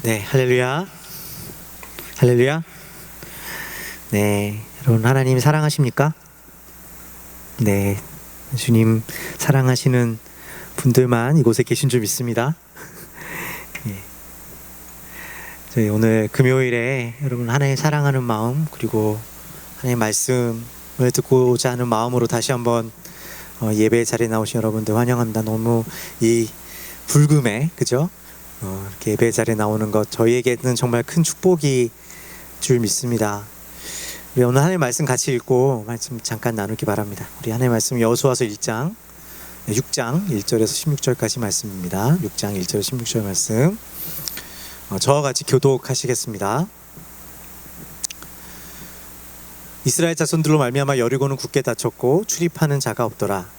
네, 할렐루야. 할렐루야. 네, 여러분 하나님 사랑하십니까? 네, 주님 사랑하시는 분들만 이곳에 계신 줄 믿습니다. 예. 저희 오늘 금요일에 여러분 하나님 사랑하는 마음 그리고 하나님 말씀을 듣고자 하는 마음으로 다시 한번 예배 자리에 나오신 여러분들 환영합니다. 너무 이 불금에 그죠? 이렇게 예배 자리에 나오는 것 저희에게는 정말 큰 축복이 줄 믿습니다. 우리 오늘 하나님 말씀 같이 읽고 말씀 잠깐 나누기 바랍니다. 우리 하나님 말씀 여호수아서 6장 1절에서 16절까지 말씀입니다. 6장 1절에서 16절 말씀 저와 같이 교독하시겠습니다. 이스라엘 자손들로 말미암아 여리고는 굳게 닫혔고 출입하는 자가 없더라.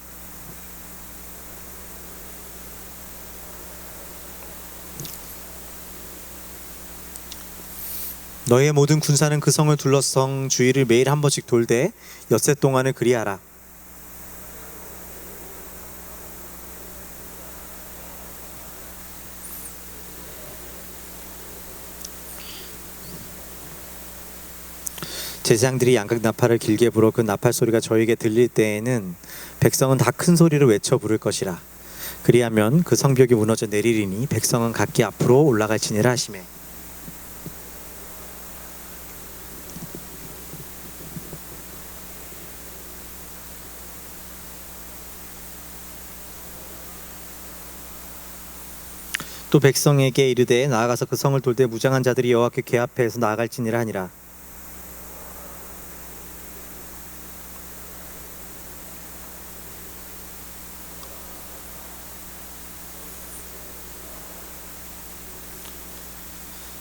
너희의 모든 군사는 그 성을 둘러 성 주위를 매일 한 번씩 돌되 엿새 동안을 그리하라. 제사장들이 양각 나팔을 길게 불어 그 나팔 소리가 저에게 들릴 때에는 백성은 다 큰 소리로 외쳐 부를 것이라. 그리하면 그 성벽이 무너져 내리리니 백성은 각기 앞으로 올라갈지니라 하시매. 또 백성에게 이르되 나아가서 그 성을 돌되 무장한 자들이 여호와께 궤 앞에서 나아갈지니라 하니라.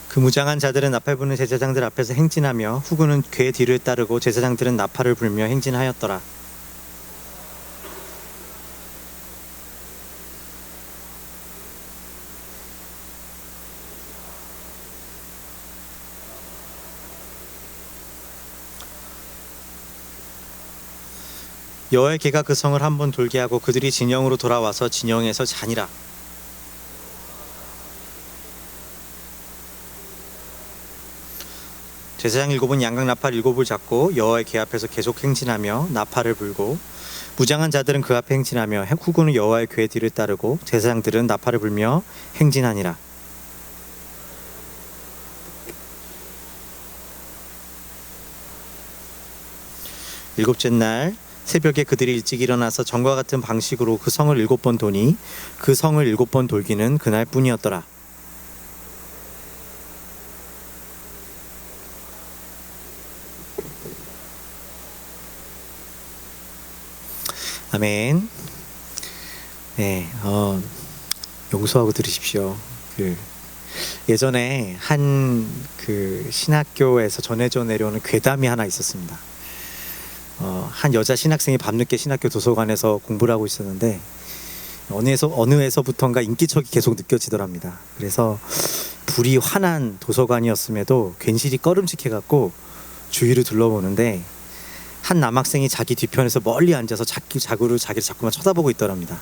그 무장한 자들은 나팔 부는 제사장들 앞에서 행진하며 후군은 궤 뒤를 따르고 제사장들은 나팔을 불며 행진하였더라. 여호와의 궤가 그 성을 한 번 돌게 하고 그들이 진영으로 돌아와서 진영에서 자니라. 제사장 7은 양각 나팔 7을 잡고 여호와의 궤 앞에서 계속 행진하며 나팔을 불고 무장한 자들은 그 앞에 행진하며 후군은 여호와의 궤 뒤를 따르고 제사장들은 나팔을 불며 행진하니라. 일곱째 날 새벽에 그들이 일찍 일어나서 전과 같은 방식으로 그 성을 7번 도니 그 성을 7번 돌기는 그날 뿐이었더라. 아멘. 네, 용서하고 들으십시오. 예전에 한 신학교에서 전해져 내려오는 괴담이 하나 있었습니다. 한 여자 신학생이 밤늦게 신학교 도서관에서 공부를 하고 있었는데 어느 에서부턴가 인기척이 계속 느껴지더랍니다. 그래서 불이 환한 도서관이었음에도 괜시리 꺼름직해갖고 주위를 둘러보는데 한 남학생이 자기 뒤편에서 멀리 앉아서 자기를 자꾸만 쳐다보고 있더랍니다.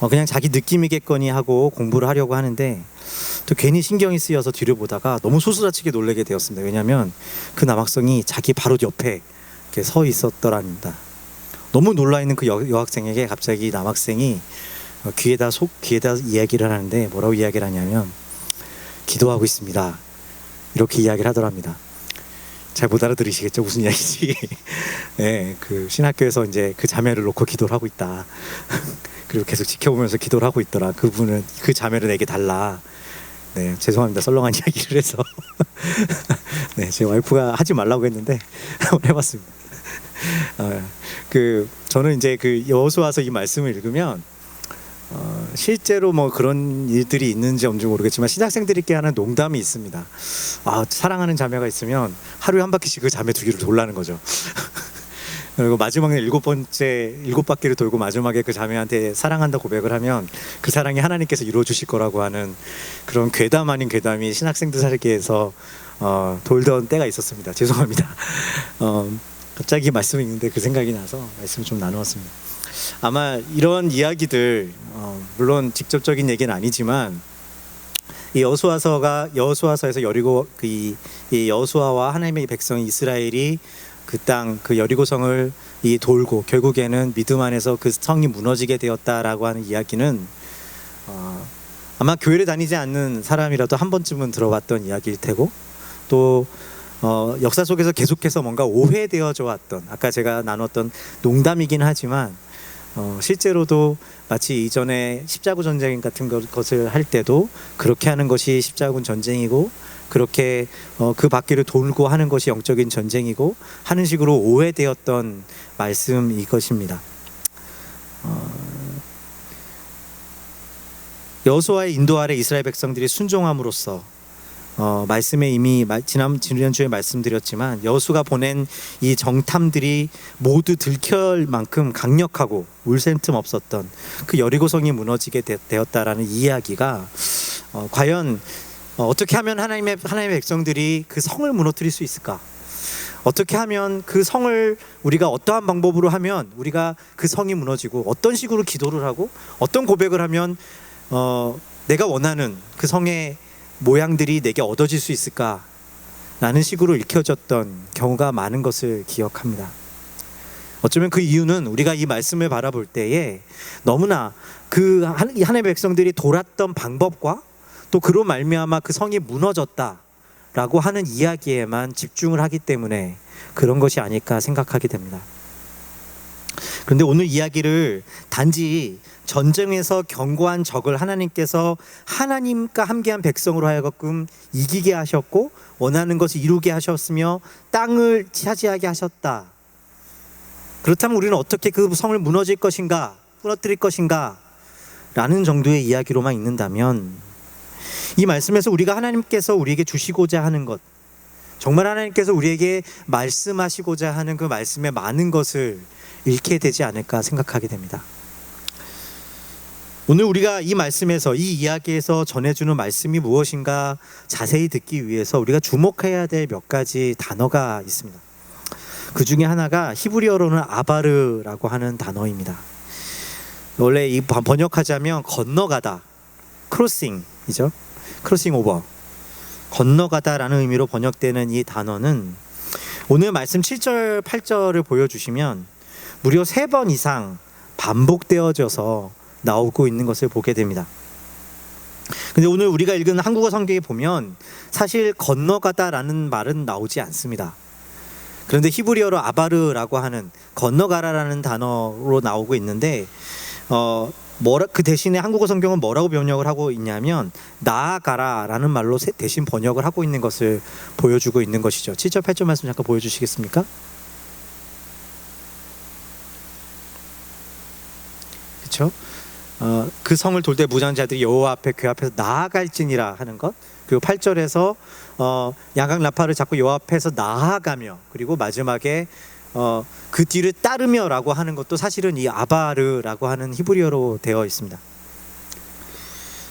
그냥 자기 느낌이겠거니 하고 공부를 하려고 하는데 또 괜히 신경이 쓰여서 뒤를 보다가 너무 소스라치게 놀라게 되었습니다. 왜냐하면 그 남학생이 자기 바로 옆에 이렇게 서 있었더랍니다. 너무 놀라 있는 그 여학생에게 갑자기 남학생이 귀에다 이야기를 하는데 뭐라고 이야기를 하냐면 기도하고 있습니다. 이렇게 이야기를 하더랍니다. 잘 못 알아들으시겠죠? 무슨 이야기인지. 네, 그 신학교에서 이제 그 자매를 놓고 기도를 하고 있다. 그리고 계속 지켜보면서 기도를 하고 있더라. 그분은 그 자매를 내게 달라. 네, 죄송합니다. 썰렁한 이야기를 해서. 네, 제 와이프가 하지 말라고 했는데 한번 해봤습니다. 저는 이제 여호수아서 이 말씀을 읽으면 실제로 뭐 그런 일들이 있는지 없는지 모르겠지만 신학생들끼리 하는 농담이 있습니다. 사랑하는 자매가 있으면 하루에 한 바퀴씩 그 자매 두 개를 돌라는 거죠. 그리고 마지막에 7바퀴를 돌고 마지막에 그 자매한테 사랑한다 고백을 하면 그 사랑이 하나님께서 이루어 주실 거라고 하는 그런 괴담 아닌 괴담이 신학생들 사이에서 돌던 때가 있었습니다. 죄송합니다. 갑자기 말씀이 있는데 그 생각이 나서 말씀을 좀 나누었습니다. 아마 이런 이야기들 물론 직접적인 얘기는 아니지만 이 여호수아서에서 여리고 이 여호수아와 하나님의 백성 이스라엘이 그 땅 그 여리고성을 돌고 결국에는 믿음 안에서 그 성이 무너지게 되었다라고 하는 이야기는 아마 교회를 다니지 않는 사람이라도 한 번쯤은 들어봤던 이야기일 테고, 또 역사 속에서 계속해서 뭔가 오해되어져 왔던, 아까 제가 나눴던 농담이긴 하지만 실제로도 마치 이전에 십자군 전쟁 같은 것을 할 때도 그렇게 하는 것이 십자군 전쟁이고, 그렇게 그 바퀴를 돌고 하는 것이 영적인 전쟁이고 하는 식으로 오해되었던 말씀 이것입니다. 여호수아의 인도 아래 이스라엘 백성들이 순종함으로써 말씀에 이미 지난주에 말씀드렸지만 여호수아가 보낸 이 정탐들이 모두 들킬 만큼 강력하고 울샘 틈 없었던 그 여리고성이 무너지게 되었다라는 이야기가 과연 어떻게 하면 하나님의 백성들이 그 성을 무너뜨릴 수 있을까? 어떻게 하면 그 성을 우리가 어떠한 방법으로 하면 우리가 그 성이 무너지고, 어떤 식으로 기도를 하고 어떤 고백을 하면 내가 원하는 그 성의 모양들이 내게 얻어질 수 있을까? 라는 식으로 읽혀졌던 경우가 많은 것을 기억합니다. 어쩌면 그 이유는 우리가 이 말씀을 바라볼 때에 너무나 그 하나님의 백성들이 돌았던 방법과 또 그로 말미암아 그 성이 무너졌다라고 하는 이야기에만 집중을 하기 때문에 그런 것이 아닐까 생각하게 됩니다. 그런데 오늘 이야기를 단지 전쟁에서 견고한 적을 하나님께서 하나님과 함께한 백성으로 하여금 이기게 하셨고 원하는 것을 이루게 하셨으며 땅을 차지하게 하셨다. 그렇다면 우리는 어떻게 그 성을 무너뜨릴 것인가 라는 정도의 이야기로만 읽는다면, 이 말씀에서 우리가 하나님께서 우리에게 주시고자 하는 것, 정말 하나님께서 우리에게 말씀하시고자 하는 그 말씀의 많은 것을 잃게 되지 않을까 생각하게 됩니다. 오늘 우리가 이 말씀에서, 이 이야기에서 전해주는 말씀이 무엇인가 자세히 듣기 위해서 우리가 주목해야 될 몇 가지 단어가 있습니다. 그 중에 하나가 히브리어로는 아바르라고 하는 단어입니다. 원래 이 번역하자면 건너가다, 크로싱이죠. 크로싱 오버, 건너가다라는 의미로 번역되는 이 단어는 오늘 말씀 7절, 8절을 보여주시면 무려 3번 이상 반복되어져서 나오고 있는 것을 보게 됩니다. 근데 오늘 우리가 읽은 한국어 성경에 보면 사실 건너가다라는 말은 나오지 않습니다. 그런데 히브리어로 아바르라고 하는 건너가라라는 단어로 나오고 있는데 그 대신에 한국어 성경은 뭐라고 번역을 하고 있냐면 나아가라라는 말로 대신 번역을 하고 있는 것을 보여주고 있는 것이죠. 7절 8절 말씀 잠깐 보여주시겠습니까? 그렇죠? 그 성을 돌 때 무장자들이 여호와 앞에 그 앞에서 나아갈지니라 하는 것, 그리고 8절에서 양각 나팔을 잡고 여호와 앞에서 나아가며, 그리고 마지막에 그 뒤를 따르며라고 하는 것도 사실은 이 아바르라고 하는 히브리어로 되어 있습니다.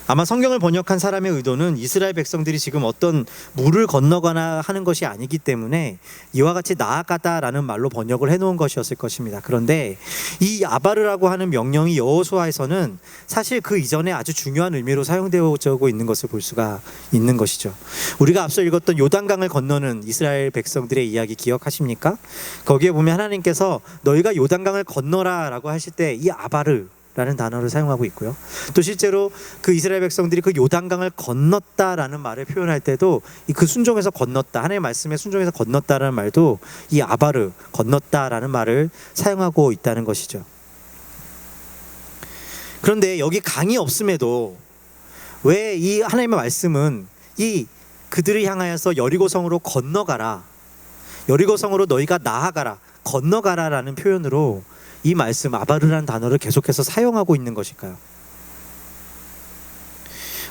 아마 성경을 번역한 사람의 의도는 이스라엘 백성들이 지금 어떤 물을 건너거나 하는 것이 아니기 때문에 이와 같이 나아가다라는 말로 번역을 해놓은 것이었을 것입니다. 그런데 이 아바르라고 하는 명령이 여호수아에서는 사실 그 이전에 아주 중요한 의미로 사용되어지고 있는 것을 볼 수가 있는 것이죠. 우리가 앞서 읽었던 요단강을 건너는 이스라엘 백성들의 이야기 기억하십니까? 거기에 보면 하나님께서 너희가 요단강을 건너라 라고 하실 때 이 아바르 라는 단어를 사용하고 있고요. 또 실제로 그 이스라엘 백성들이 그 요단강을 건넜다라는 말을 표현할 때도 그 순종에서 건넜다, 하나님의 말씀에 순종해서 건넜다라는 말도 이 아바르, 건넜다라는 말을 사용하고 있다는 것이죠. 그런데 여기 강이 없음에도 왜 이 하나님의 말씀은 이 그들을 향하여서 여리고성으로 건너가라, 여리고성으로 너희가 나아가라, 건너가라라는 표현으로 이 말씀 아바르라는 단어를 계속해서 사용하고 있는 것일까요?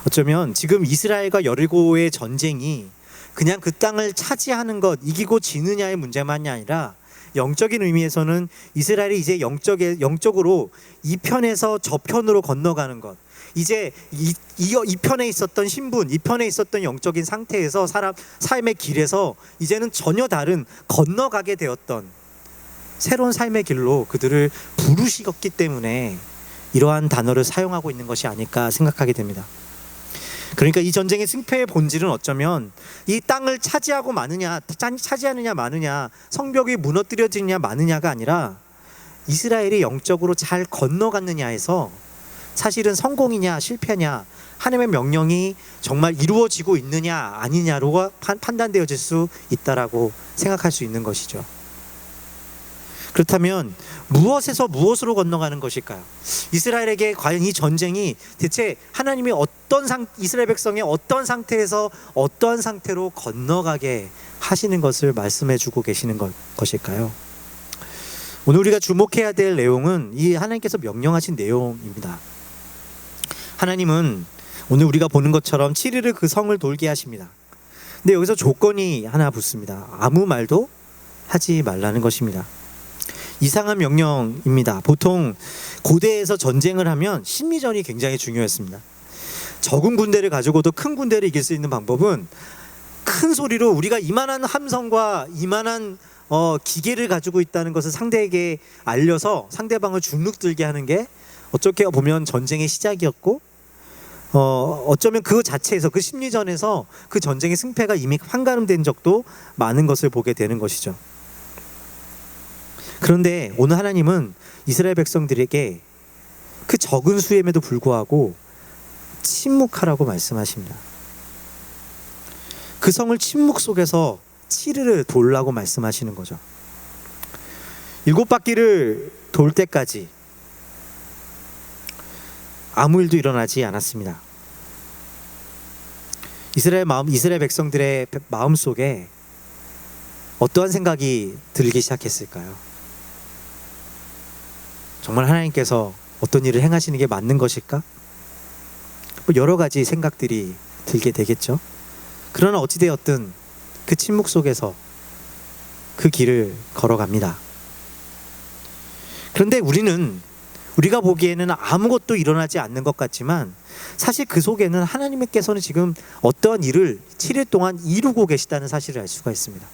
어쩌면 지금 이스라엘과 여리고의 전쟁이 그냥 그 땅을 차지하는 것, 이기고 지느냐의 문제만이 아니라 영적인 의미에서는 이스라엘이 이제 영적으로 이 편에서 저 편으로 건너가는 것, 이제 이 편에 있었던 신분, 이 편에 있었던 영적인 상태에서 삶의 길에서 이제는 전혀 다른 건너가게 되었던 새로운 삶의 길로 그들을 부르시었기 때문에 이러한 단어를 사용하고 있는 것이 아닐까 생각하게 됩니다. 그러니까 이 전쟁의 승패의 본질은 어쩌면 이 땅을 차지하고 마느냐, 차지하느냐 마느냐, 성벽이 무너뜨려지느냐 마느냐가 아니라 이스라엘이 영적으로 잘 건너갔느냐에서 사실은 성공이냐 실패냐, 하나님의 명령이 정말 이루어지고 있느냐 아니냐로 판단되어질 수 있다라고 생각할 수 있는 것이죠. 그렇다면 무엇에서 무엇으로 건너가는 것일까요? 이스라엘에게 과연 이 전쟁이 대체 하나님이 이스라엘 백성의 어떤 상태에서 어떠한 상태로 건너가게 하시는 것을 말씀해 주고 계시는 것일까요? 오늘 우리가 주목해야 될 내용은 이 하나님께서 명령하신 내용입니다. 하나님은 오늘 우리가 보는 것처럼 7일을 그 성을 돌게 하십니다. 근데 여기서 조건이 하나 붙습니다. 아무 말도 하지 말라는 것입니다. 이상한 명령입니다. 보통 고대에서 전쟁을 하면 심리전이 굉장히 중요했습니다. 적은 군대를 가지고도 큰 군대를 이길 수 있는 방법은 큰 소리로 우리가 이만한 함성과 이만한 기계를 가지고 있다는 것을 상대에게 알려서 상대방을 주눅들게 하는 게 어떻게 보면 전쟁의 시작이었고, 어쩌면 그 자체에서, 그 심리전에서 그 전쟁의 승패가 이미 판가름된 적도 많은 것을 보게 되는 것이죠. 그런데 오늘 하나님은 이스라엘 백성들에게 그 적은 수임에도 불구하고 침묵하라고 말씀하십니다. 그 성을 침묵 속에서 7일을 돌라고 말씀하시는 거죠. 7바퀴를 돌 때까지 아무 일도 일어나지 않았습니다. 이스라엘 백성들의 마음 속에 어떠한 생각이 들기 시작했을까요? 정말 하나님께서 어떤 일을 행하시는 게 맞는 것일까? 여러 가지 생각들이 들게 되겠죠. 그러나 어찌되었든 그 침묵 속에서 그 길을 걸어갑니다. 그런데 우리가 보기에는 아무것도 일어나지 않는 것 같지만 사실 그 속에는 하나님께서는 지금 어떠한 일을 7일 동안 이루고 계시다는 사실을 알 수가 있습니다.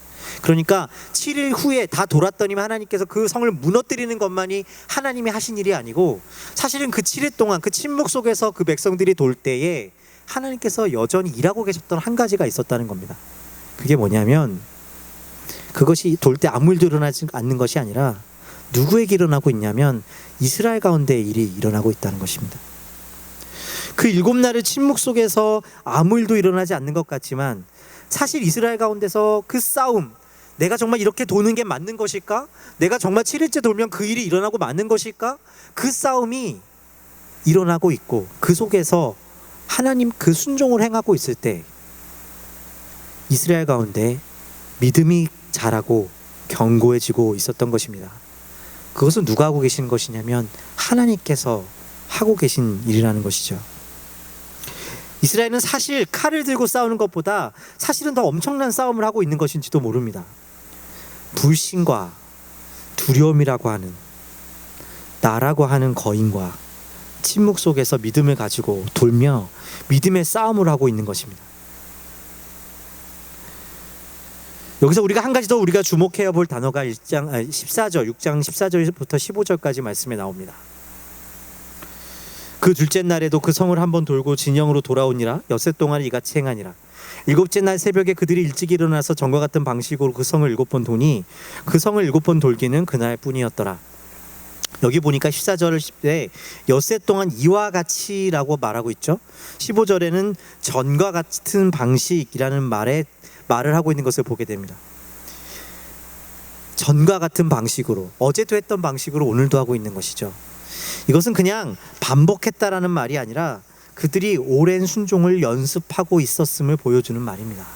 그러니까 7일 후에 다 돌았더니 하나님께서 그 성을 무너뜨리는 것만이 하나님이 하신 일이 아니고, 사실은 그 7일 동안 그 침묵 속에서 그 백성들이 돌 때에 하나님께서 여전히 일하고 계셨던 한 가지가 있었다는 겁니다. 그게 뭐냐면, 그것이 돌 때 아무 일도 일어나지 않는 것이 아니라 누구에게 일어나고 있냐면 이스라엘 가운데 일이 일어나고 있다는 것입니다. 그 7날의 침묵 속에서 아무 일도 일어나지 않는 것 같지만 사실 이스라엘 가운데서 그 싸움, 내가 정말 이렇게 도는 게 맞는 것일까? 내가 정말 7일째 돌면 그 일이 일어나고 맞는 것일까? 그 싸움이 일어나고 있고, 그 속에서 하나님 그 순종을 행하고 있을 때 이스라엘 가운데 믿음이 자라고 견고해지고 있었던 것입니다. 그것은 누가 하고 계신 것이냐면 하나님께서 하고 계신 일이라는 것이죠. 이스라엘은 사실 칼을 들고 싸우는 것보다 사실은 더 엄청난 싸움을 하고 있는 것인지도 모릅니다. 불신과 두려움이라고 하는, 나라고 하는 거인과 침묵 속에서 믿음을 가지고 돌며 믿음의 싸움을 하고 있는 것입니다. 여기서 우리가 한 가지 더 우리가 주목해야 볼 단어가 6장 14절부터 15절까지 말씀에 나옵니다. 그 둘째 날에도 그 성을 한번 돌고 진영으로 돌아오니라. 엿새 동안 이같이 행하니라. 7째 날 새벽에 그들이 일찍 일어나서 전과 같은 방식으로 그 성을 7번 도니 그 성을 7번 돌기는 그날 뿐이었더라. 여기 보니까 14절에 엿새 동안 이와 같이라고 말하고 있죠. 15절에는 전과 같은 방식이라는 말을 하고 있는 것을 보게 됩니다. 전과 같은 방식으로, 어제도 했던 방식으로 오늘도 하고 있는 것이죠. 이것은 그냥 반복했다라는 말이 아니라 그들이 오랜 순종을 연습하고 있었음을 보여주는 말입니다.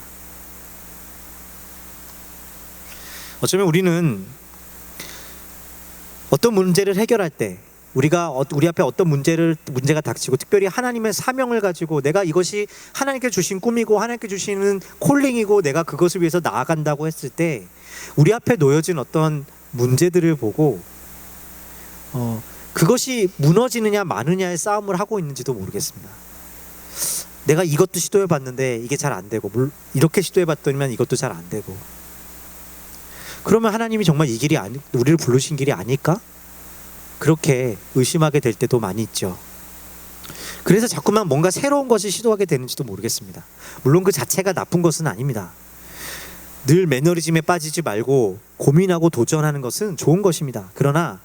어쩌면 우리는 어떤 문제를 해결할 때, 우리 앞에 어떤 문제가 닥치고 특별히 하나님의 사명을 가지고 내가 이것이 하나님께 주신 꿈이고 하나님께 주시는 콜링이고 내가 그것을 위해서 나아간다고 했을 때 우리 앞에 놓여진 어떤 문제들을 보고 그것이 무너지느냐 마느냐의 싸움을 하고 있는지도 모르겠습니다. 내가 이것도 시도해봤는데 이게 잘 안 되고, 이렇게 시도해봤더니만 이것도 잘 안 되고, 그러면 하나님이 정말 이 길이 우리를 부르신 길이 아닐까? 그렇게 의심하게 될 때도 많이 있죠. 그래서 자꾸만 뭔가 새로운 것을 시도하게 되는지도 모르겠습니다. 물론 그 자체가 나쁜 것은 아닙니다. 늘 매너리즘에 빠지지 말고 고민하고 도전하는 것은 좋은 것입니다. 그러나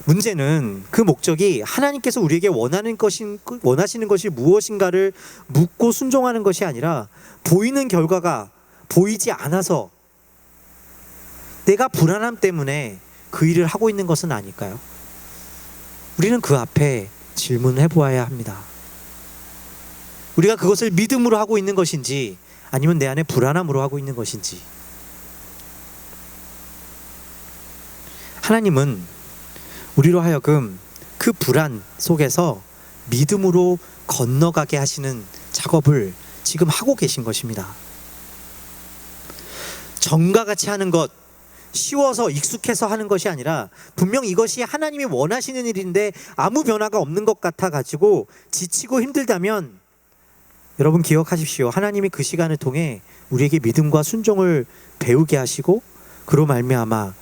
문제는 그 목적이 하나님께서 우리에게 원하시는 것이 무엇인가를 묻고 순종하는 것이 아니라 보이는 결과가 보이지 않아서 내가 불안함 때문에 그 일을 하고 있는 것은 아닐까요? 우리는 그 앞에 질문을 해보아야 합니다. 우리가 그것을 믿음으로 하고 있는 것인지 아니면 내 안에 불안함으로 하고 있는 것인지. 하나님은 우리로 하여금 그 불안 속에서 믿음으로 건너가게 하시는 작업을 지금 하고 계신 것입니다. 정과 같이 하는 것, 쉬워서 익숙해서 하는 것이 아니라 분명 이것이 하나님이 원하시는 일인데 아무 변화가 없는 것 같아 가지고 지치고 힘들다면 여러분 기억하십시오. 하나님이 그 시간을 통해 우리에게 믿음과 순종을 배우게 하시고 그로 말미암아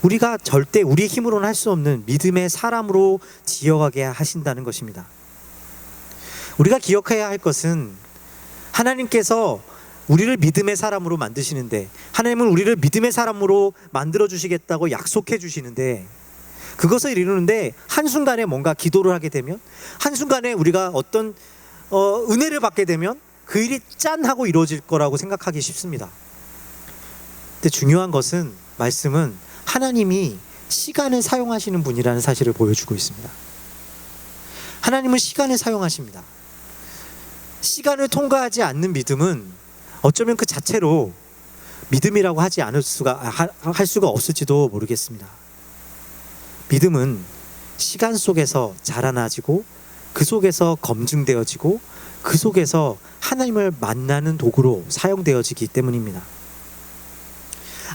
우리가 절대 우리 힘으로는 할 수 없는 믿음의 사람으로 지어가게 하신다는 것입니다. 우리가 기억해야 할 것은 하나님께서 우리를 믿음의 사람으로 만드시는데, 하나님은 우리를 믿음의 사람으로 만들어 주시겠다고 약속해 주시는데, 그것을 이루는데 한순간에 뭔가 기도를 하게 되면, 한순간에 우리가 어떤 은혜를 받게 되면 그 일이 짠 하고 이루어질 거라고 생각하기 쉽습니다. 근데 중요한 것은, 말씀은 하나님이 시간을 사용하시는 분이라는 사실을 보여주고 있습니다. 하나님은 시간을 사용하십니다. 시간을 통과하지 않는 믿음은 어쩌면 그 자체로 믿음이라고 할 수가 없을지도 모르겠습니다. 믿음은 시간 속에서 자라나지고 그 속에서 검증되어지고 그 속에서 하나님을 만나는 도구로 사용되어지기 때문입니다.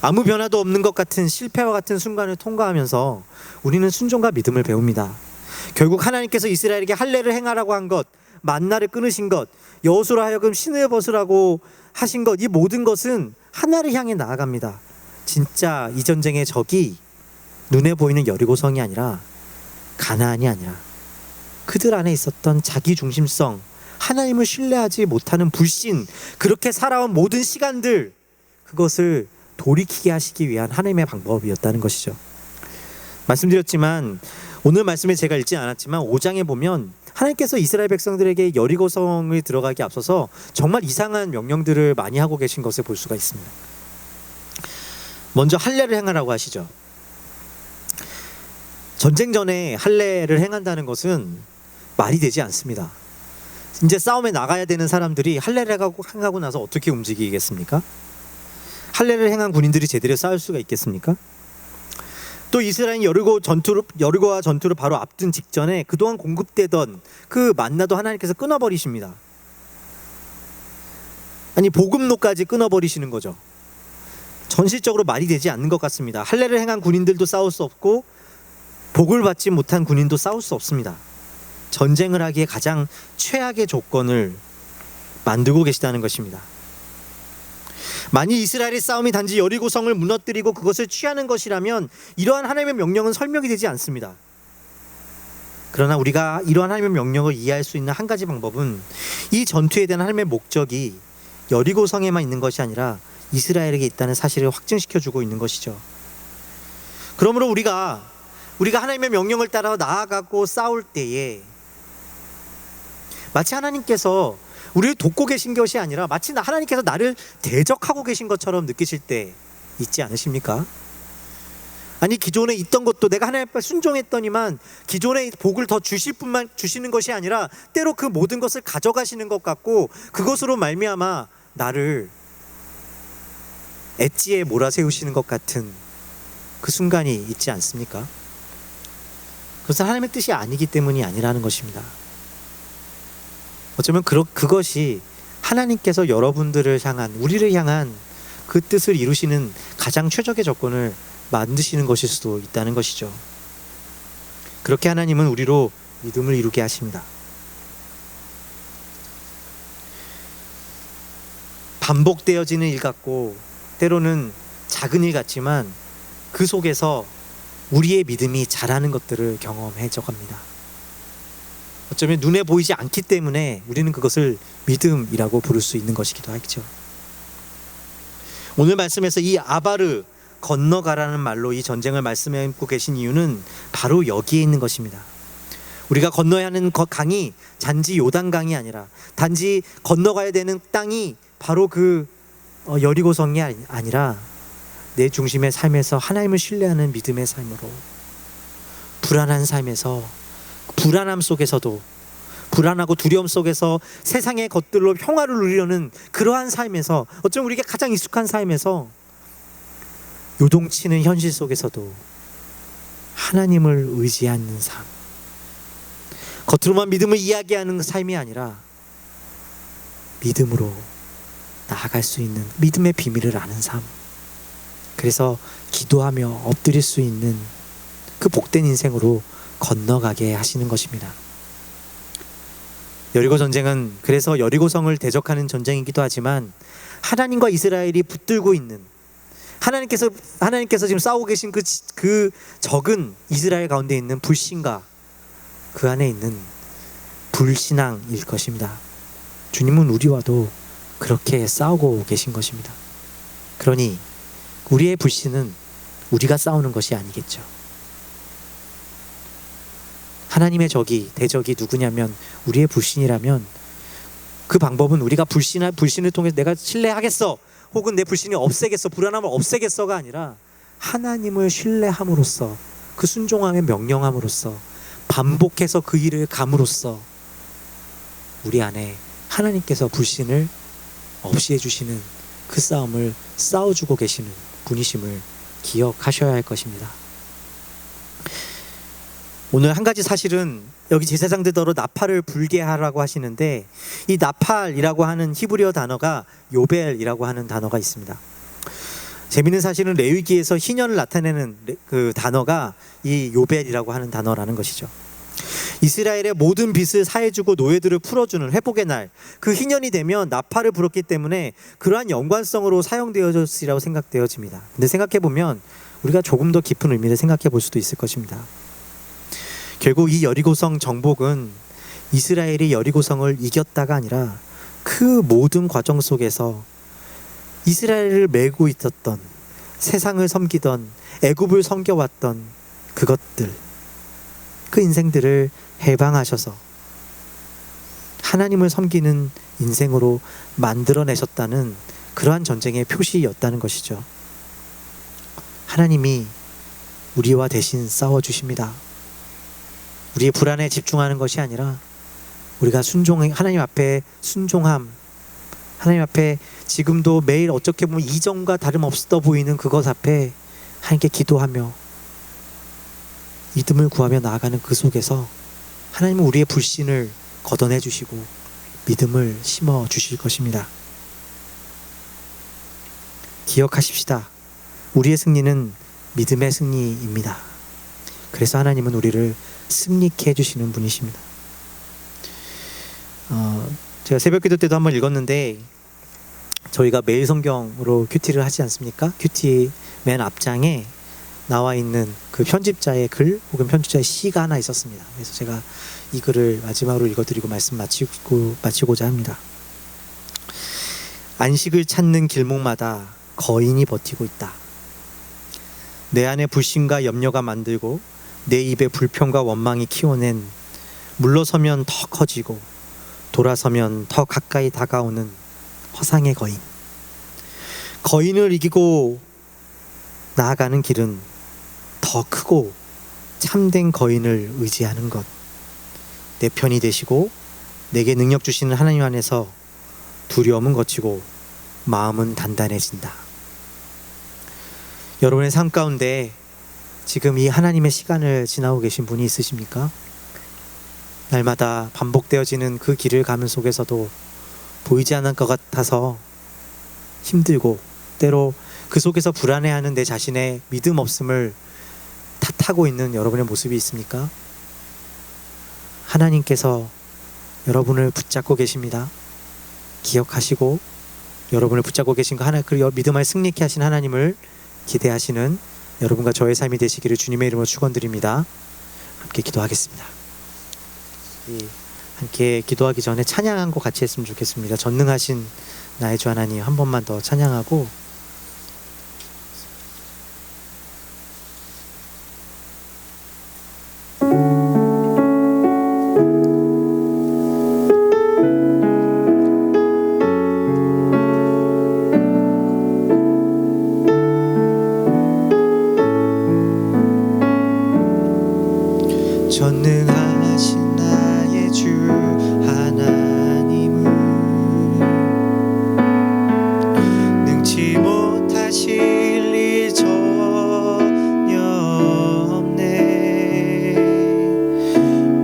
아무 변화도 없는 것 같은 실패와 같은 순간을 통과하면서 우리는 순종과 믿음을 배웁니다. 결국 하나님께서 이스라엘에게 할례를 행하라고 한 것, 만나를 끊으신 것, 여호수로 하여금 신을 벗으라고 하신 것, 이 모든 것은 하나를 향해 나아갑니다. 진짜 이 전쟁의 적이 눈에 보이는 여리고성이 아니라, 가나안이 아니라 그들 안에 있었던 자기 중심성, 하나님을 신뢰하지 못하는 불신, 그렇게 살아온 모든 시간들, 그것을 돌이키게 하시기 위한 하나님의 방법이었다는 것이죠. 말씀드렸지만 오늘 말씀에 제가 읽지 않았지만 5장에 보면 하나님께서 이스라엘 백성들에게 여리고성을 들어가기 앞서서 정말 이상한 명령들을 많이 하고 계신 것을 볼 수가 있습니다. 먼저 할례를 행하라고 하시죠. 전쟁 전에 할례를 행한다는 것은 말이 되지 않습니다. 이제 싸움에 나가야 되는 사람들이 할례를 행하고 나서 어떻게 움직이겠습니까? 할례를 행한 군인들이 제대로 싸울 수가 있겠습니까? 또 이스라엘이 여리고와 전투를 바로 앞둔 직전에 그동안 공급되던 그 만나도 하나님께서 끊어버리십니다. 아니, 복음로까지 끊어버리시는 거죠. 전실적으로 말이 되지 않는 것 같습니다. 할례를 행한 군인들도 싸울 수 없고 복을 받지 못한 군인도 싸울 수 없습니다. 전쟁을 하기에 가장 최악의 조건을 만들고 계시다는 것입니다. 만일 이스라엘의 싸움이 단지 여리고성을 무너뜨리고 그것을 취하는 것이라면 이러한 하나님의 명령은 설명이 되지 않습니다. 그러나 우리가 이러한 하나님의 명령을 이해할 수 있는 한 가지 방법은, 이 전투에 대한 하나님의 목적이 여리고성에만 있는 것이 아니라 이스라엘에게 있다는 사실을 확증시켜주고 있는 것이죠. 그러므로 우리가 하나님의 명령을 따라 나아가고 싸울 때에 마치 하나님께서 우리를 돕고 계신 것이 아니라 마치 하나님께서 나를 대적하고 계신 것처럼 느끼실 때 있지 않으십니까? 아니, 기존에 있던 것도 내가 하나님 앞에 순종했더니만 기존의 복을 더 주실 뿐만 주시는 것이 아니라 때로 그 모든 것을 가져가시는 것 같고 그것으로 말미암아 나를 엣지에 몰아세우시는 것 같은 그 순간이 있지 않습니까? 그것은 하나님의 뜻이 아니기 때문이 아니라는 것입니다. 어쩌면 그것이 하나님께서 여러분들을 향한, 우리를 향한 그 뜻을 이루시는 가장 최적의 조건을 만드시는 것일 수도 있다는 것이죠. 그렇게 하나님은 우리로 믿음을 이루게 하십니다. 반복되어지는 일 같고 때로는 작은 일 같지만 그 속에서 우리의 믿음이 자라는 것들을 경험해져 갑니다. 어쩌면 눈에 보이지 않기 때문에 우리는 그것을 믿음이라고 부를 수 있는 것이기도 하겠죠. 오늘 말씀에서 이 아바르, 건너가라는 말로 이 전쟁을 말씀하고 계신 이유는 바로 여기에 있는 것입니다. 우리가 건너야 하는 강이 단지 요단강이 아니라 단지 건너가야 되는 땅이 바로 그 여리고성이 아니라 내 중심의 삶에서 하나님을 신뢰하는 믿음의 삶으로, 불안한 삶에서, 불안함 속에서도, 불안하고 두려움 속에서 세상의 것들로 평화를 누리려는 그러한 삶에서, 어쩌면 우리에게 가장 익숙한 삶에서 요동치는 현실 속에서도 하나님을 의지하는 삶, 겉으로만 믿음을 이야기하는 삶이 아니라 믿음으로 나아갈 수 있는 믿음의 비밀을 아는 삶, 그래서 기도하며 엎드릴 수 있는 그 복된 인생으로 건너가게 하시는 것입니다. 여리고 전쟁은 그래서 여리고성을 대적하는 전쟁이기도 하지만 하나님과 이스라엘이 붙들고 있는, 하나님께서 지금 싸우고 계신 그 적은 이스라엘 가운데 있는 불신과 그 안에 있는 불신앙일 것입니다. 주님은 우리와도 그렇게 싸우고 계신 것입니다. 그러니 우리의 불신은 우리가 싸우는 것이 아니겠죠. 하나님의 대적이 누구냐면 우리의 불신이라면 그 방법은 우리가 불신을 통해서 내가 신뢰하겠어, 혹은 내 불신이 없애겠어, 불안함을 없애겠어가 아니라 하나님을 신뢰함으로써, 그 순종함에 명령함으로써, 반복해서 그 일을 감으로써 우리 안에 하나님께서 불신을 없이 해주시는 그 싸움을 싸워주고 계시는 분이심을 기억하셔야 할 것입니다. 오늘 한 가지 사실은 여기 제사장들더러 나팔을 불게 하라고 하시는데, 이 나팔이라고 하는 히브리어 단어가 요벨이라고 하는 단어가 있습니다. 재미있는 사실은 레위기에서 희년을 나타내는 그 단어가 이 요벨이라고 하는 단어라는 것이죠. 이스라엘의 모든 빚을 사해주고 노예들을 풀어주는 회복의 날, 그 희년이 되면 나팔을 불었기 때문에 그러한 연관성으로 사용되어졌으리라고 생각되어집니다. 근데 생각해보면 우리가 조금 더 깊은 의미를 생각해 볼 수도 있을 것입니다. 결국 이 여리고성 정복은 이스라엘이 여리고성을 이겼다가 아니라 그 모든 과정 속에서 이스라엘을 메고 있었던, 세상을 섬기던, 애굽을 섬겨왔던 그것들, 그 인생들을 해방하셔서 하나님을 섬기는 인생으로 만들어내셨다는 그러한 전쟁의 표시였다는 것이죠. 하나님이 우리와 대신 싸워주십니다. 우리의 불안에 집중하는 것이 아니라 우리가 하나님 앞에 순종함, 하나님 앞에 지금도 매일 어떻게 보면 이전과 다름없어 보이는 그것 앞에 하나님께 기도하며 믿음을 구하며 나아가는 그 속에서 하나님은 우리의 불신을 걷어내 주시고 믿음을 심어 주실 것입니다. 기억하십시다. 우리의 승리는 믿음의 승리입니다. 그래서 하나님은 우리를 승리케 해주시는 분이십니다. 제가 새벽기도 때도 한번 읽었는데, 저희가 매일 성경으로 큐티를 하지 않습니까? 큐티 맨 앞장에 나와 있는 그 편집자의 글 혹은 편집자의 시가 하나 있었습니다. 그래서 제가 이 글을 마지막으로 읽어드리고 말씀 마치고자 합니다. 안식을 찾는 길목마다 거인이 버티고 있다. 내 안에 불신과 염려가 만들고 내 입에 불평과 원망이 키워낸, 물러서면 더 커지고 돌아서면 더 가까이 다가오는 허상의 거인. 거인을 이기고 나아가는 길은 더 크고 참된 거인을 의지하는 것. 내 편이 되시고 내게 능력 주시는 하나님 안에서 두려움은 거치고 마음은 단단해진다. 여러분의 삶 가운데 지금 이 하나님의 시간을 지나고 계신 분이 있으십니까? 날마다 반복되어지는 그 길을 가는 속에서도 보이지 않는 것 같아서 힘들고, 때로 그 속에서 불안해하는 내 자신의 믿음 없음을 탓하고 있는 여러분의 모습이 있습니까? 하나님께서 여러분을 붙잡고 계십니다. 기억하시고 여러분을 붙잡고 계신 그 믿음을 승리케 하신 하나님을 기대하시는 여러분과 저의 삶이 되시기를 주님의 이름으로 축원드립니다. 함께 기도하겠습니다. 우리 함께 기도하기 전에 찬양 한 곡 같이 했으면 좋겠습니다. 전능하신 나의 주 하나님 한 번만 더 찬양하고 전능하신 나의 주 하나님은 능치 못하실 일 전혀 없네.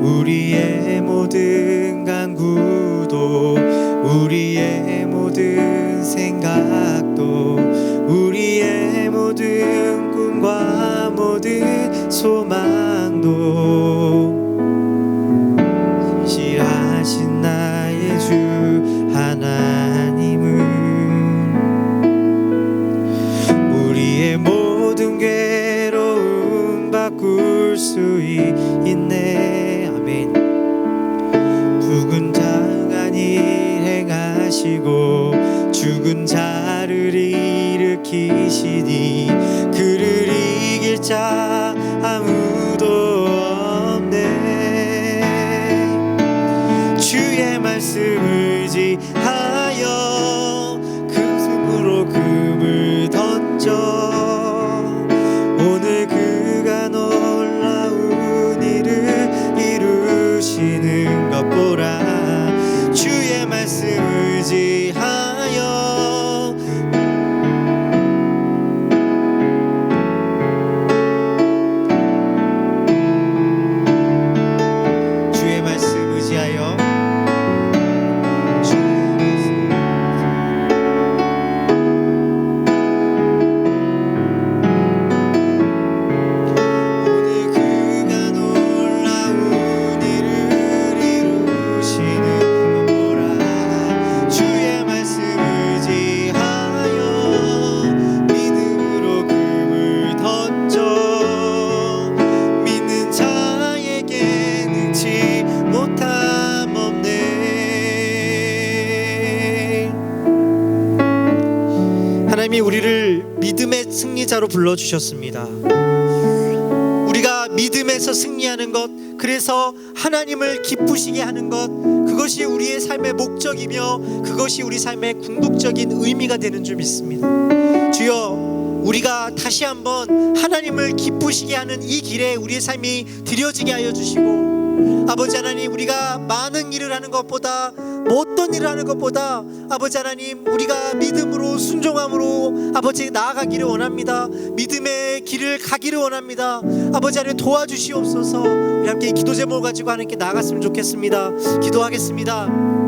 우리의 모든 간구도 우리의 모든 생각도 우리의 모든 꿈과 모든 소망도 신실하신 나의 주 하나님은 우리의 모든 괴로움 바꿀 수 있네. 아멘. 부근 장한 일 행하시고 죽은 자를 일으키시니 그를 이길 자 아무도 없네. 주의 말씀 의지하여 금으로 금을 던져 오늘 그가 놀라운 일을 이루시는 것 보라. 주의 말씀 의지하여 하나님이 우리를 믿음의 승리자로 불러주셨습니다. 우리가 믿음에서 승리하는 것, 그래서 하나님을 기쁘시게 하는 것, 그것이 우리의 삶의 목적이며 그것이 우리 삶의 궁극적인 의미가 되는 줄 믿습니다. 주여, 우리가 다시 한번 하나님을 기쁘시게 하는 이 길에 우리의 삶이 드려지게 하여 주시고, 아버지 하나님, 우리가 많은 일을 하는 것보다, 어떤 일을 하는 것보다 아버지 하나님, 우리가 믿음으로 순종함으로 아버지 나아가기를 원합니다. 믿음의 길을 가기를 원합니다. 아버지 하나님 도와주시옵소서. 우리 함께 이 기도 제목을 가지고 하나님께 나아갔으면 좋겠습니다. 기도하겠습니다.